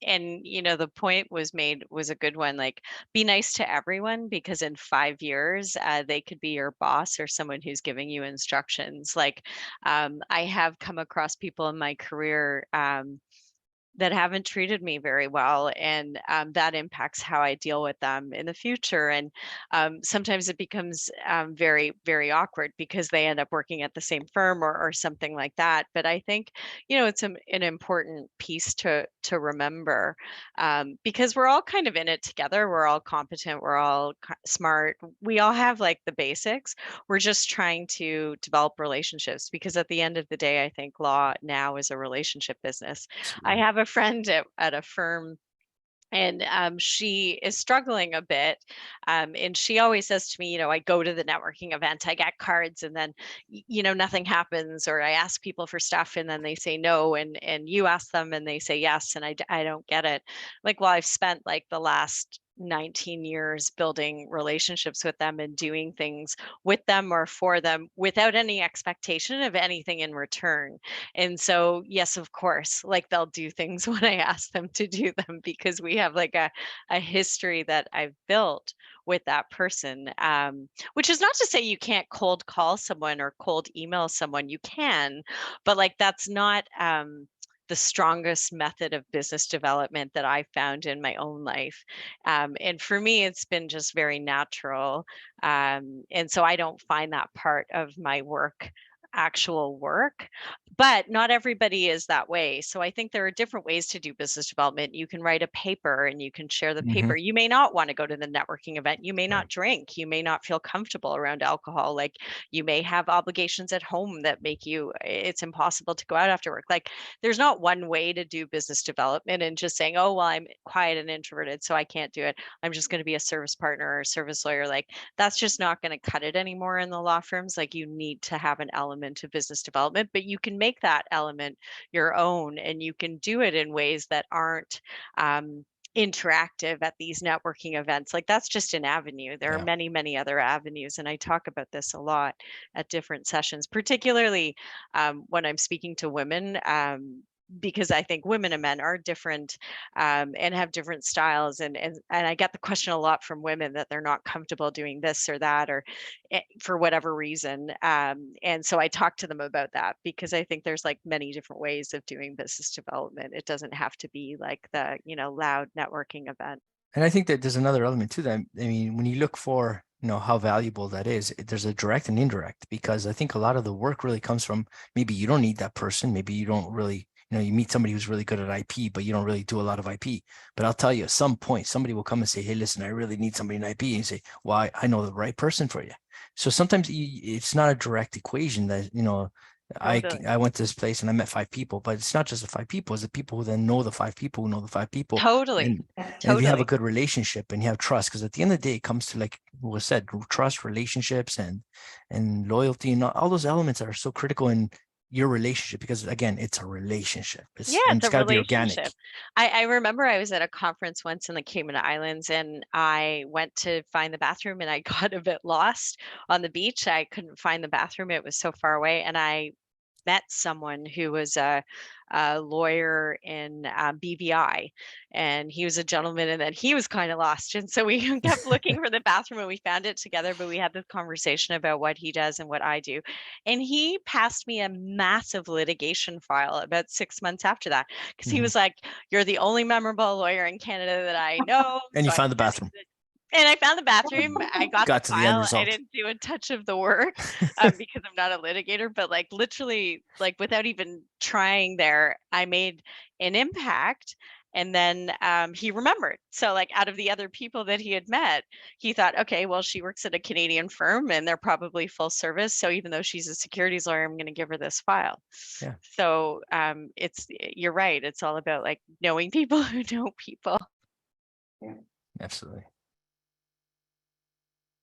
you know, the point was a good one. Like, be nice to everyone, because in 5 years, they could be your boss or someone who's giving you instructions. Like, I have come across people in my career that haven't treated me very well, and that impacts how I deal with them in the future. And sometimes it becomes very, very awkward because they end up working at the same firm or something like that. But I think, you know, it's an important piece to remember, because we're all kind of in it together. We're all competent. We're all smart. We all have like the basics. We're just trying to develop relationships, because at the end of the day, I think law now is a relationship business. I have a friend at a firm, and she is struggling a bit, and she always says to me, you know, I go to the networking event, I get cards, and then you know, nothing happens, or I ask people for stuff and then they say no, and you ask them and they say yes, and I don't get it. Like, well, I've spent like the last 19 years building relationships with them and doing things with them or for them without any expectation of anything in return. And so, yes, of course, like, they'll do things when I ask them to do them, because we have like a history that I've built with that person. Which is not to say you can't cold call someone or cold email someone. You can, but like, that's not the strongest method of business development that I found in my own life. And for me, it's been just very natural. And so I don't find that part of my work actual work, but not everybody is that way. So I think there are different ways to do business development. You can write a paper and you can share the paper. You may not want to go to the networking event. You may not drink. You may not feel comfortable around alcohol. Like, you may have obligations at home that make it's impossible to go out after work. Like, there's not one way to do business development, and just saying, oh, well, I'm quiet and introverted, so I can't do it. I'm just going to be a service partner or a service lawyer. Like, that's just not going to cut it anymore in the law firms. Like, you need to have an element to business development, but you can make that element your own, and you can do it in ways that aren't interactive at these networking events. Like, that's just an avenue. There are many, many other avenues, and I talk about this a lot at different sessions, particularly when I'm speaking to women, because I think women and men are different, and have different styles. And I get the question a lot from women that they're not comfortable doing this or that, or for whatever reason. And so I talk to them about that, because I think there's like many different ways of doing business development. It doesn't have to be like the, you know, loud networking event. And I think that there's another element to that. I mean, when you look for, you know, how valuable that is, there's a direct and indirect, because I think a lot of the work really comes from, maybe you don't need that person. Maybe you don't really, you know, you meet somebody who's really good at IP, but you don't really do a lot of IP. But I'll tell you, at some point, somebody will come and say, hey, listen, I really need somebody in IP. And you say, well, I know the right person for you. So sometimes it's not a direct equation that, you know, Totally. I went to this place and I met 5 people, but it's not just the 5 people, it's the people who then know the 5 people who know the 5 people. Totally. And if you have a good relationship and you have trust, because at the end of the day, it comes to, like was said, trust, relationships, and loyalty, and all those elements are so critical in your relationship, because again, it's a relationship. It's got to be organic. I remember I was at a conference once in the Cayman Islands, and I went to find the bathroom, and I got a bit lost on the beach. I couldn't find the bathroom. It was so far away. And I met someone who was a lawyer in BVI, and he was a gentleman, and then he was kind of lost. And so we kept looking for the bathroom and we found it together, but we had this conversation about what he does and what I do. And he passed me a massive litigation file about 6 months after that, because he was like, "You're the only memorable lawyer in Canada that I know." And you So found the bathroom. And I found the bathroom. I got the to the end file. I result. didn't do a touch of the work because I'm not a litigator, but like literally, like without even trying there, I made an impact. And then he remembered. So like out of the other people that he had met, he thought, okay, well, she works at a Canadian firm and they're probably full service. So even though she's a securities lawyer, I'm going to give her this file. Yeah. So you're right. It's all about like knowing people who know people. Yeah. Absolutely.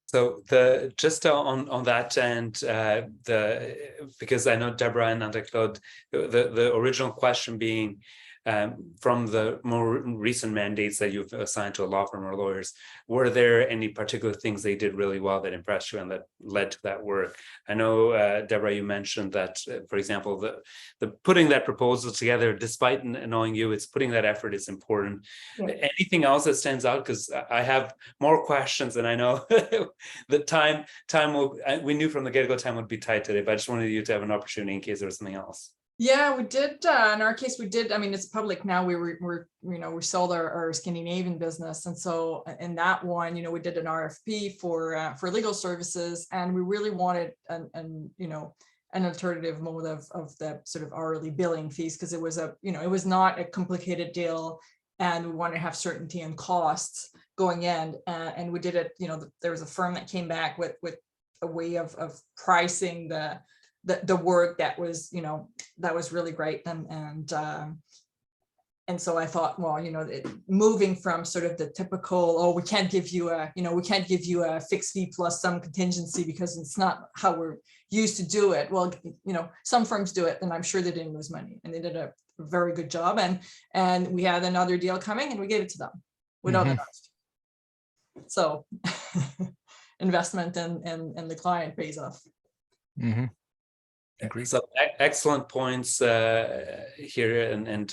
So just on that end, because I know Deborah and Anne-Claude, the original question being, from the more recent mandates that you've assigned to a law firm or lawyers, were there any particular things they did really well that impressed you and that led to that work? I know, Deborah, you mentioned that, for example, the putting that proposal together, despite knowing you, it's putting that effort is important. Yeah. Anything else that stands out? Because I have more questions, and I know the time will. We knew from the get-go time would be tight today, but I just wanted you to have an opportunity in case there was something else. Yeah, we did. In our case, we did. I mean, it's public now. We sold our Scandinavian business, and so in that one, we did an RFP for legal services, and we really wanted an alternative mode of the sort of hourly billing fees, because it was it was not a complicated deal, and we wanted to have certainty in costs going in, and we did it. There was a firm that came back with a way of pricing the work that was really great, and so I thought, well, moving from sort of the typical, we can't give you a fixed fee plus some contingency because it's not how we're used to do it. Well, some firms do it, and I'm sure they didn't lose money, and they did a very good job. And we had another deal coming, and we gave it to them without an ask. So investment and the client pays off. Mm-hmm. Agreed. So excellent points here, and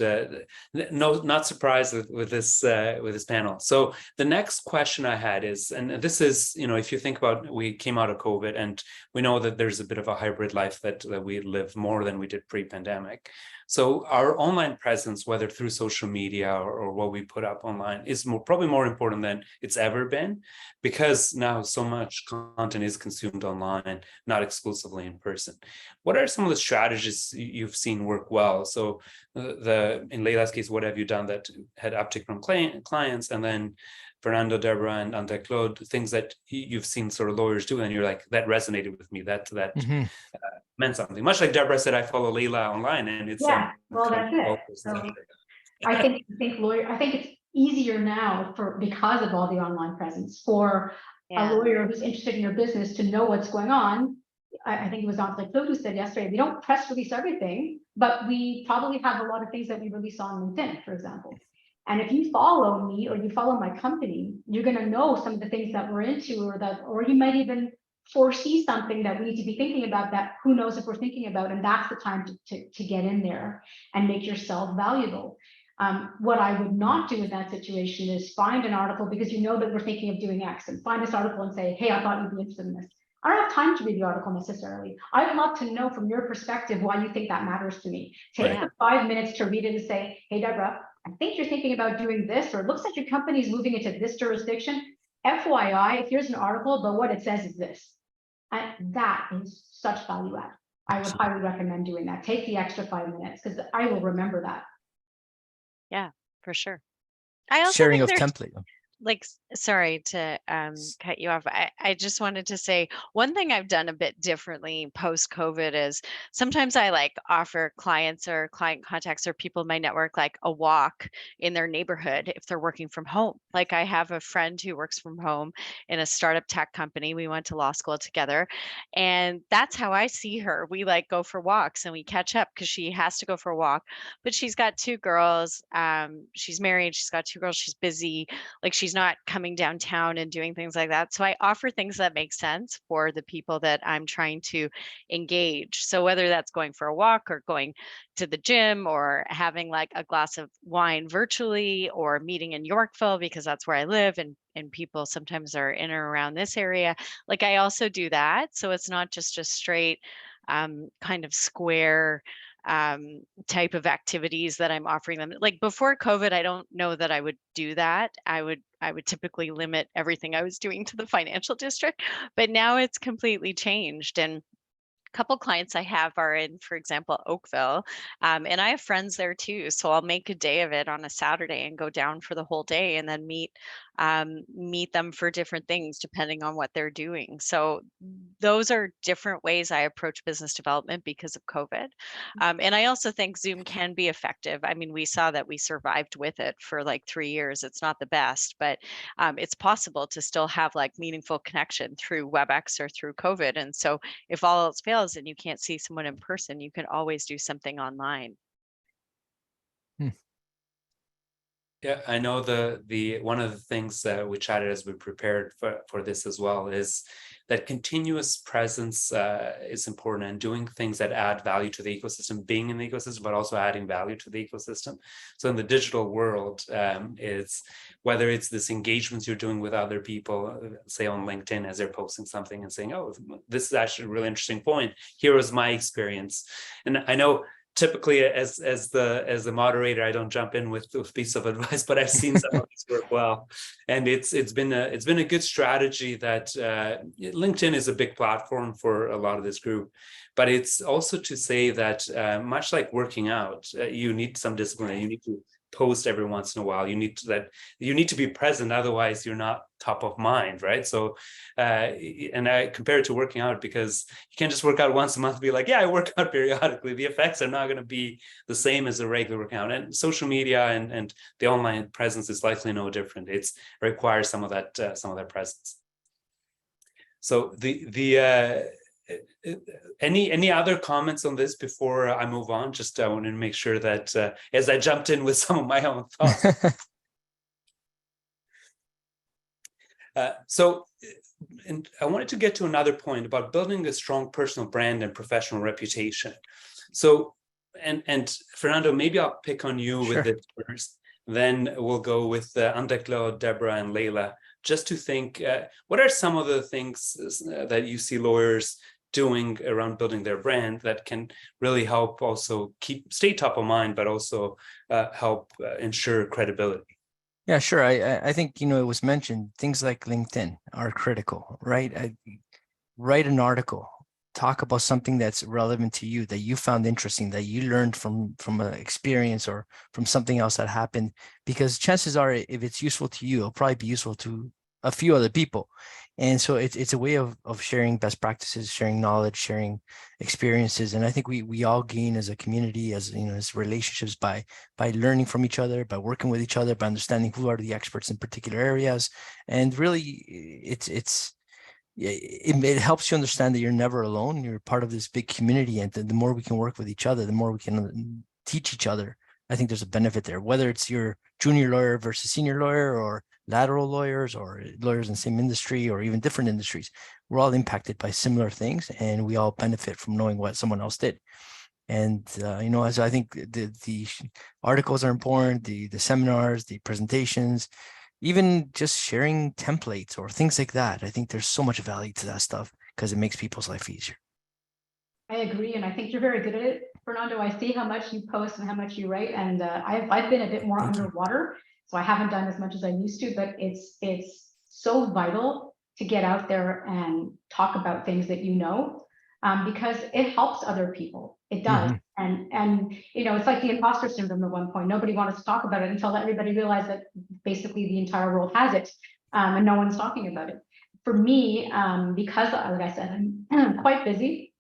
not surprised with this panel. So the next question I had is, and this is, if you think about, we came out of COVID, and we know that there's a bit of a hybrid life that we live more than we did pre-pandemic. So our online presence, whether through social media or what we put up online, is probably more important than it's ever been, because now so much content is consumed online, not exclusively in person. What are some of the strategies you've seen work well? So in Leila's case, what have you done that had uptick from clients? And then Fernando, Deborah, and Anne-Claude, things that you've seen sort of lawyers do, and you're like, that resonated with me, that meant something. Much like Deborah said, I follow Leila online, and it's well, that's it. So I think it's easier now because of all the online presence for a lawyer who's interested in your business to know what's going on. I think it was Anne-Claude who said yesterday, we don't press release everything, but we probably have a lot of things that we release on LinkedIn, for example. And if you follow me or you follow my company, you're going to know some of the things that we're into, or you might even foresee something that we need to be thinking about that who knows if we're thinking about, and that's the time to get in there and make yourself valuable. What I would not do in that situation is find an article because you know that we're thinking of doing X, and find this article and say, hey, I thought you'd be interested in this. I don't have time to read the article necessarily. I'd love to know from your perspective why you think that matters to me. Take the 5 minutes to read it and say, hey, Deborah, I think you're thinking about doing this, or it looks like your company's moving into this jurisdiction. FYI, here's an article, but what it says is this. And that is such value add. I would highly recommend doing that. Take the extra 5 minutes because I will remember that. Yeah, for sure. I also Sharing think of template. Like, sorry to cut you off. I just wanted to say one thing I've done a bit differently post-COVID is sometimes I like offer clients or client contacts or people in my network like a walk in their neighborhood if they're working from home. Like I have a friend who works from home in a startup tech company. We went to law school together, and that's how I see her. We like go for walks and we catch up because she has to go for a walk, but she's got 2 girls. She's married. She's got 2 girls. She's busy. Like she's she's not coming downtown and doing things like that. So I offer things that make sense for the people that I'm trying to engage. So whether that's going for a walk or going to the gym or having like a glass of wine virtually or meeting in Yorkville because that's where I live and people sometimes are in or around this area. Like I also do that. So it's not just a straight kind of square type of activities that I'm offering them. Like before COVID, I don't know that I would do that. I would typically limit everything I was doing to the financial district, but now it's completely changed. And couple clients I have are in, for example, Oakville, and I have friends there too. So I'll make a day of it on a Saturday and go down for the whole day, and then meet them for different things depending on what they're doing. So those are different ways I approach business development because of COVID. And I also think Zoom can be effective. I mean, we saw that we survived with it for like 3 years. It's not the best, but it's possible to still have like meaningful connection through WebEx or through COVID. And so if all else fails and you can't see someone in person, you can always do something online. Yeah, I know the one of the things that we chatted as we prepared for this as well is that continuous presence is important, and doing things that add value to the ecosystem, being in the ecosystem, but also adding value to the ecosystem. So in the digital world, it's whether it's this engagements you're doing with other people, say on LinkedIn as they're posting something and saying, oh, this is actually a really interesting point. Here was my experience. And I know typically as the moderator, I don't jump in with a piece of advice, but I've seen some of this work well, and it's been a good strategy that LinkedIn is a big platform for a lot of this group, but it's also to say that much like working out, you need some discipline. You need to post every once in a while. You need to be present, otherwise you're not top of mind, right? So and I compare it to working out, because you can't just work out once a month and be like, yeah, I work out periodically. The effects are not going to be the same as a regular workout. And social media and the online presence is likely no different. It requires some of that presence. So any other comments on this before I move on? Just I wanted to make sure that as I jumped in with some of my own thoughts. And I wanted to get to another point about building a strong personal brand and professional reputation. So, and Fernando, maybe I'll pick on you with it first. Then we'll go with Claude, Deborah, and Leila, just to think, what are some of the things that you see lawyers doing around building their brand that can really help also stay top of mind, but also help ensure credibility? Yeah, sure. I think, it was mentioned, things like LinkedIn are critical, right? Write an article, talk about something that's relevant to you, that you found interesting, that you learned from an experience or from something else that happened, because chances are, if it's useful to you, it'll probably be useful to a few other people. And so it's a way of sharing best practices, sharing knowledge, sharing experiences. And I think we all gain as a community, as relationships by learning from each other, by working with each other, by understanding who are the experts in particular areas. And really it helps you understand that you're never alone. You're part of this big community. And the more we can work with each other, the more we can teach each other. I think there's a benefit there, whether it's your junior lawyer versus senior lawyer, or lateral lawyers, or lawyers in the same industry, or even different industries. We're all impacted by similar things, and we all benefit from knowing what someone else did. And as I think the articles are important, the seminars, the presentations, even just sharing templates or things like that. I think there's so much value to that stuff because it makes people's life easier. I agree, and I think you're very good at it, Fernando. I see how much you post and how much you write, and I've been a bit more underwater, so I haven't done as much as I used to. But it's so vital to get out there and talk about things that because it helps other people. It does, and it's like the imposter syndrome. At one point, nobody wanted to talk about it until everybody realized that basically the entire world has it, and no one's talking about it. For me, because like I said, I'm quite busy.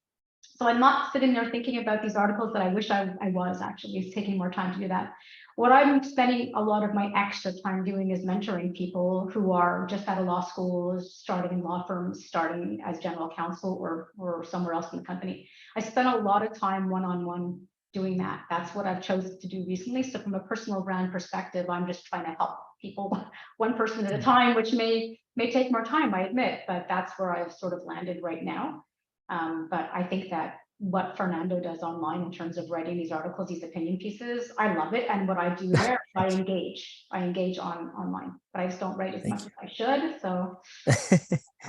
So I'm not sitting there thinking about these articles that I wish I was actually taking more time to do that. What I'm spending a lot of my extra time doing is mentoring people who are just out of law school, starting in law firms, starting as general counsel or somewhere else in the company. I spend a lot of time one-on-one doing that. That's what I've chosen to do recently. So from a personal brand perspective, I'm just trying to help people one person at a time, which may take more time, I admit, but that's where I've sort of landed right now. But I think that what Fernando does online in terms of writing these articles, these opinion pieces, I love it. And what I do there, I engage online, but I just don't write as much as I should. So.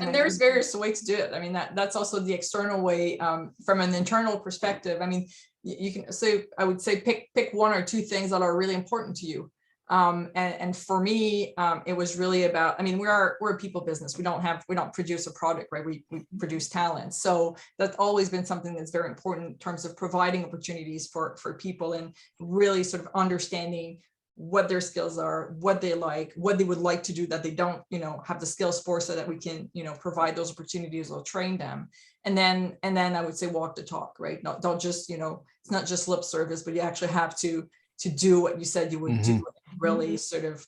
And there's various ways to do it. I mean, that's also the external way. From an internal perspective, I mean, you can say, I would say pick one or two things that are really important to you. And for me, it was really about, I mean, we're a people business. We don't produce a product, right? We produce talent. So that's always been something that's very important in terms of providing opportunities for people and really sort of understanding what their skills are, what they like, what they would like to do that they don't, have the skills for, so that we can, provide those opportunities or train them. And then I would say walk the talk, right? Don't just, it's not just lip service, but you actually have to do what you said you would do, really sort of,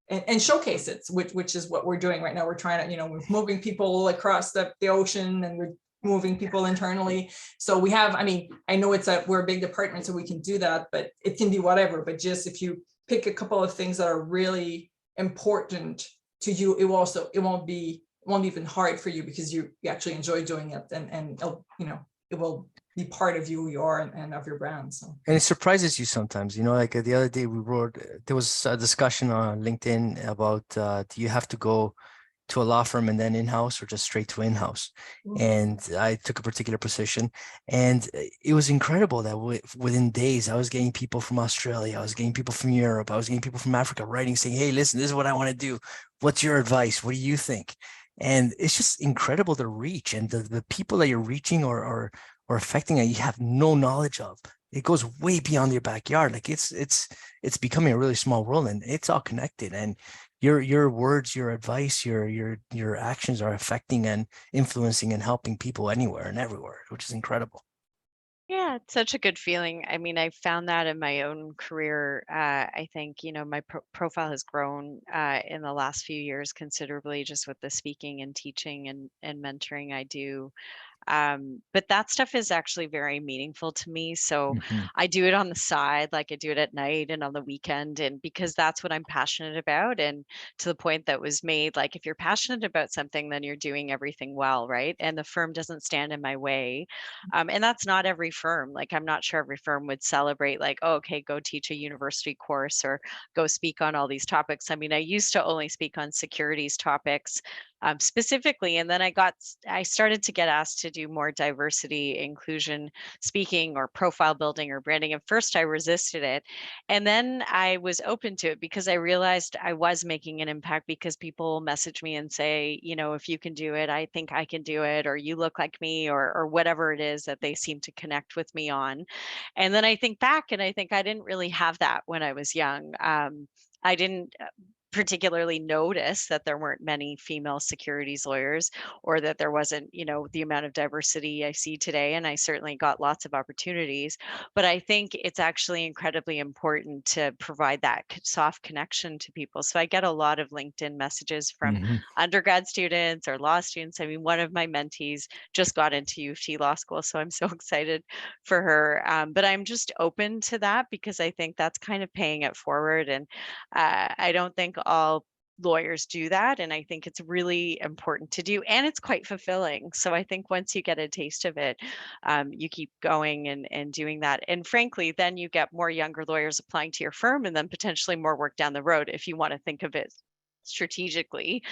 and showcase it, which is what we're doing right now. We're trying to, we're moving people across the ocean, and we're moving people internally. So we have, I mean, I know we're a big department, so we can do that, but it can be whatever. But just if you pick a couple of things that are really important to you, it won't be even hard for you, because you actually enjoy doing it, and it will be part of who you are and of your brand. So. And it surprises you sometimes, like the other day there was a discussion on LinkedIn about, do you have to go to a law firm and then in-house, or just straight to in-house? And I took a particular position, and it was incredible that within days I was getting people from Australia, I was getting people from Europe, I was getting people from Africa writing, saying, hey, listen, this is what I want to do. What's your advice? What do you think? And it's just incredible, the reach, and the people that you're reaching or affecting that you have no knowledge of. It goes way beyond your backyard. Like it's becoming a really small world, and it's all connected. And your words, your advice, your actions are affecting and influencing and helping people anywhere and everywhere, which is incredible. Yeah, it's such a good feeling. I mean, I found that in my own career. I think, my profile has grown in the last few years considerably, just with the speaking and teaching and mentoring I do. But that stuff is actually very meaningful to me. So I do it on the side, like I do it at night and on the weekend, and because that's what I'm passionate about. And to the point that was made, like, if you're passionate about something, then you're doing everything well, right? And the firm doesn't stand in my way. And that's not every firm. Like, I'm not sure every firm would celebrate, like, oh, okay, go teach a university course or go speak on all these topics. I mean, I used to only speak on securities topics specifically, and then I started to get asked to do more diversity, inclusion speaking, or profile building, or branding. At first I resisted it, and then I was open to it because I realized I was making an impact, because people message me and say, if you can do it, I think I can do it, or you look like me, or whatever it is that they seem to connect with me on. And then I think back, and I think I didn't really have that when I was young. I didn't particularly notice that there weren't many female securities lawyers, or that there wasn't, the amount of diversity I see today. And I certainly got lots of opportunities, but I think it's actually incredibly important to provide that soft connection to people. So I get a lot of LinkedIn messages from undergrad students or law students. I mean, one of my mentees just got into U of T Law School, so I'm so excited for her. But I'm just open to that, because I think that's kind of paying it forward. And I don't think all lawyers do that. And I think it's really important to do, and it's quite fulfilling. So I think once you get a taste of it, you keep going and doing that. And frankly, then you get more younger lawyers applying to your firm, and then potentially more work down the road, if you want to think of it strategically,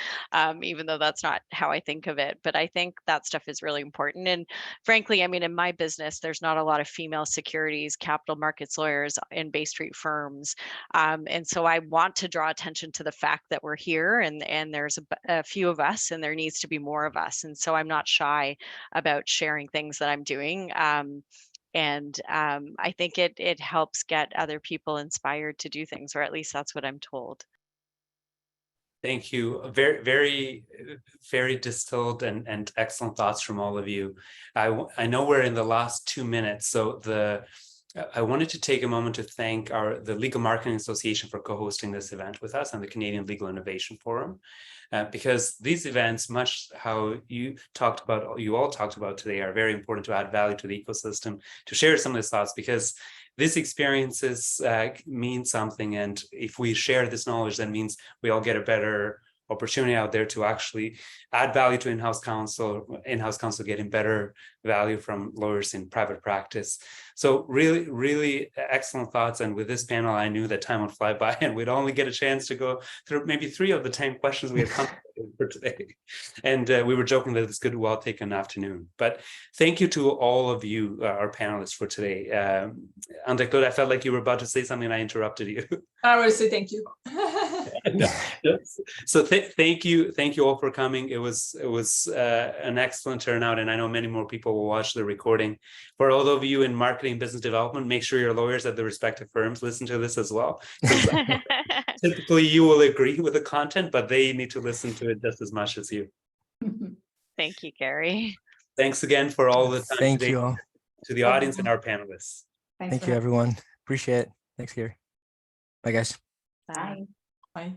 even though that's not how I think of it. But I think that stuff is really important. And frankly, I mean, in my business, there's not a lot of female securities, capital markets lawyers in Bay Street firms. And so I want to draw attention to the fact that we're here, and there's a few of us, and there needs to be more of us. And so I'm not shy about sharing things that I'm doing. And I think it helps get other people inspired to do things, or at least that's what I'm told. Thank you. Very, very, very distilled and excellent thoughts from all of you. I know we're in the last 2 minutes, so I wanted to take a moment to thank the Legal Marketing Association for co-hosting this event with us and the Canadian Legal Innovation Forum, because these events, much how you all talked about today, are very important to add value to the ecosystem, to share some of these thoughts, because these experiences mean something. And if we share this knowledge, that means we all get a better opportunity out there to actually add value to in-house counsel getting better value from lawyers in private practice. So really, really excellent thoughts. And with this panel, I knew that time would fly by and we'd only get a chance to go through maybe 3 of the 10 questions we had contemplated for today. And we were joking that this could well take an afternoon. But thank you to all of you, our panelists, for today. Anne-Claude, I felt like you were about to say something and I interrupted you. I want to say thank you. So thank you all for coming. It was an excellent turnout, and I know many more people will watch the recording. For all of you in marketing and business development, make sure your lawyers at the respective firms listen to this as well. Typically you will agree with the content, but they need to listen to it just as much as you. Thank you, Gary. Thanks again for all the time Thank today you all. to the audience and our panelists. Thanks Thank for you, having everyone. Appreciate it. Thanks, Gary. Bye, guys. Bye. Bye.